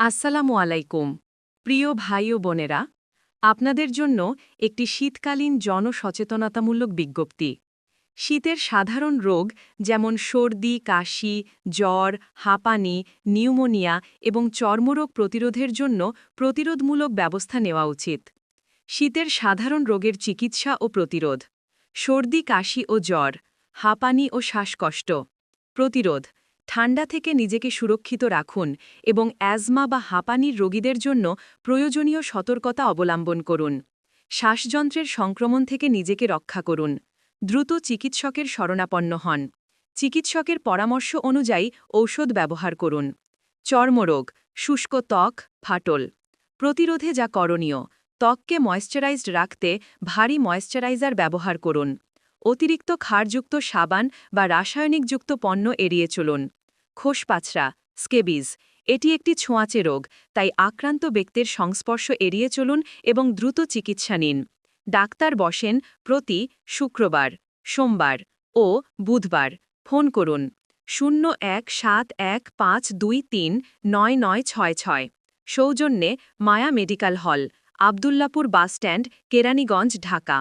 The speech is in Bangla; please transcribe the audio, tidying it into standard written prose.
আসসালামু আলাইকুম প্রিয় ভাই ও বোনেরা, আপনাদের জন্য একটি শীতকালীন জনসচেতনতামূলক বিজ্ঞপ্তি। শীতের সাধারণ রোগ যেমন সর্দি, কাশি, জ্বর, হাঁপানি, নিউমোনিয়া এবং চর্মরোগ প্রতিরোধের জন্য প্রতিরোধমূলক ব্যবস্থা নেওয়া উচিত। শীতের সাধারণ রোগের চিকিৎসা ও প্রতিরোধ: সর্দি, কাশি ও জ্বর, হাঁপানি ও শ্বাসকষ্ট। প্রতিরোধ: ঠান্ডা থেকে নিজেকে সুরক্ষিত রাখুন এবং অ্যাজমা বা হাঁপানির রোগীদের জন্য প্রয়োজনীয় সতর্কতা অবলম্বন করুন। শ্বাসযন্ত্রের সংক্রমণ থেকে নিজেকে রক্ষা করুন। দ্রুত চিকিৎসকের শরণাপন্ন হন। চিকিৎসকের পরামর্শ অনুযায়ী ঔষধ ব্যবহার করুন। চর্মরোগ: শুষ্ক ত্বক, ফাটল। প্রতিরোধে যা করণীয়: ত্বককে ময়েশ্চারাইজড রাখতে ভারী ময়েশ্চারাইজার ব্যবহার করুন। অতিরিক্ত ক্ষারযুক্ত সাবান বা রাসায়নিকযুক্ত পণ্য এড়িয়ে চলুন। খোসপাছড়া, স্কেবিজ, এটি একটি ছোঁয়াচে রোগ, তাই আক্রান্ত ব্যক্তির সংস্পর্শ এড়িয়ে চলুন এবং দ্রুত চিকিৎসা নিন। ডাক্তার বসেন প্রতি শুক্রবার, সোমবার ও বুধবার। ফোন করুন 017152399966। সৌজন্যে মায়া medical hall, Abdullahpur bus stand, Keraniganj, Dhaka.